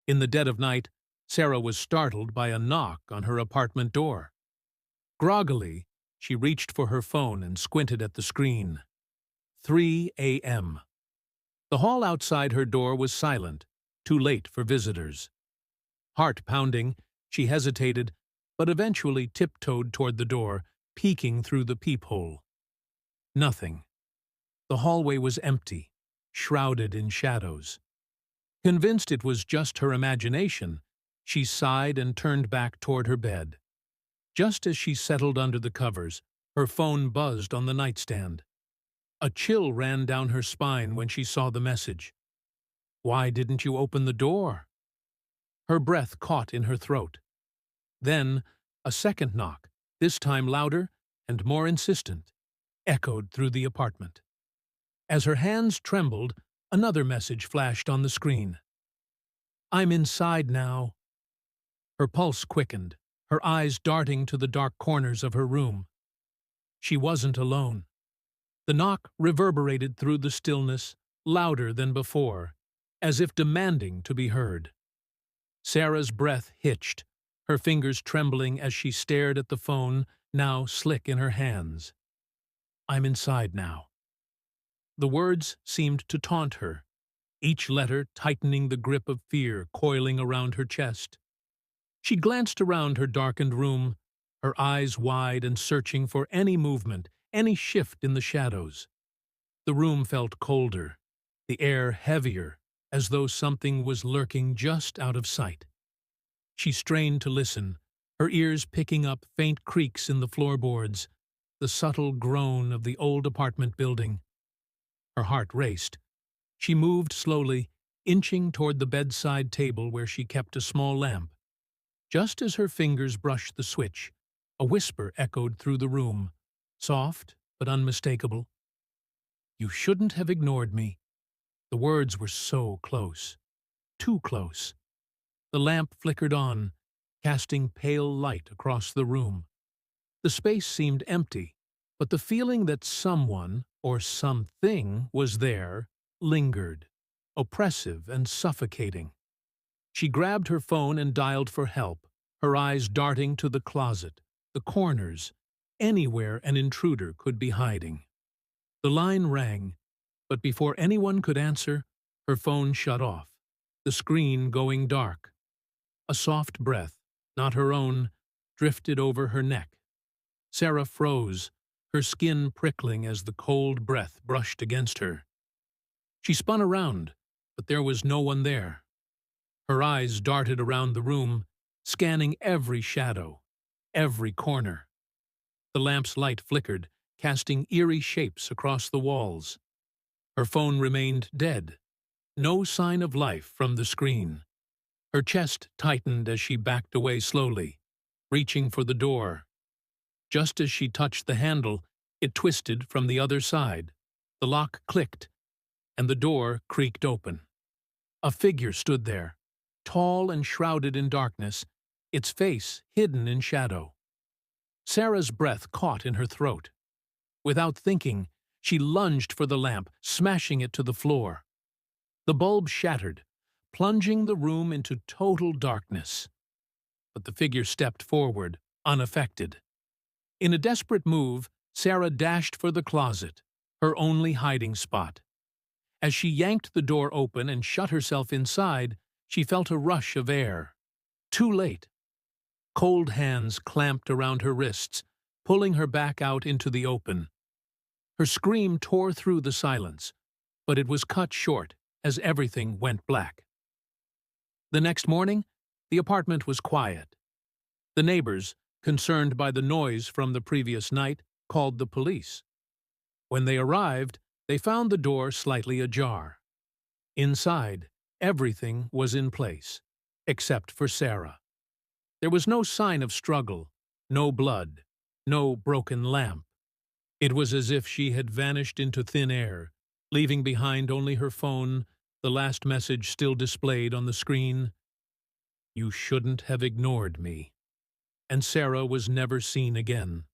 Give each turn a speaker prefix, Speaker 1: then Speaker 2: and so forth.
Speaker 1: In the dead of night, Sarah was startled by a knock on her apartment door. Groggily, she reached for her phone and squinted at the screen. 3 a.m. The hall outside her door was silent, too late for visitors. Heart pounding, she hesitated, but eventually tiptoed toward the door, peeking through the peephole. Nothing. The hallway was empty, shrouded in shadows. Convinced it was just her imagination, she sighed and turned back toward her bed. Just as she settled under the covers, her phone buzzed on the nightstand. A chill ran down her spine when she saw the message. "Why didn't you open the door?" Her breath caught in her throat. Then, a second knock, this time louder and more insistent, echoed through the apartment. As her hands trembled, another message flashed on the screen. "I'm inside now." Her pulse quickened, her eyes darting to the dark corners of her room. She wasn't alone. The knock reverberated through the stillness, louder than before, as if demanding to be heard. Sarah's breath hitched, her fingers trembling as she stared at the phone, now slick in her hands. "I'm inside now." The words seemed to taunt her, each letter tightening the grip of fear coiling around her chest. She glanced around her darkened room, her eyes wide and searching for any movement, any shift in the shadows. The room felt colder, the air heavier, as though something was lurking just out of sight. She strained to listen, her ears picking up faint creaks in the floorboards, the subtle groan of the old apartment building. Her heart raced. She moved slowly, inching toward the bedside table where she kept a small lamp. Just as her fingers brushed the switch, a whisper echoed through the room, soft but unmistakable. "You shouldn't have ignored me." The words were so close. Too close. The lamp flickered on, casting pale light across the room. The space seemed empty, but the feeling that someone, or something, was there lingered, oppressive and suffocating. She grabbed her phone and dialed for help, her eyes darting to the closet, the corners, anywhere an intruder could be hiding. The line rang, but before anyone could answer, her phone shut off, the screen going dark. A soft breath, not her own, drifted over her neck. Sarah froze, her skin prickling as the cold breath brushed against her. She spun around, but there was no one there. Her eyes darted around the room, scanning every shadow, every corner. The lamp's light flickered, casting eerie shapes across the walls. Her phone remained dead, no sign of life from the screen. Her chest tightened as she backed away slowly, reaching for the door. Just as she touched the handle, it twisted from the other side. The lock clicked, and the door creaked open. A figure stood there, tall and shrouded in darkness, its face hidden in shadow. Sarah's breath caught in her throat. Without thinking, she lunged for the lamp, smashing it to the floor. The bulb shattered, plunging the room into total darkness. But the figure stepped forward, unaffected. In a desperate move, Sarah dashed for the closet, her only hiding spot. As she yanked the door open and shut herself inside, she felt a rush of air. Too late. Cold hands clamped around her wrists, pulling her back out into the open. Her scream tore through the silence, but it was cut short as everything went black. The next morning, the apartment was quiet. The neighbors, concerned by the noise from the previous night, called the police. When they arrived, they found the door slightly ajar. Inside, everything was in place, except for Sarah. There was no sign of struggle, no blood, no broken lamp. It was as if she had vanished into thin air, leaving behind only her phone, the last message still displayed on the screen. "You shouldn't have ignored me." And Sarah was never seen again.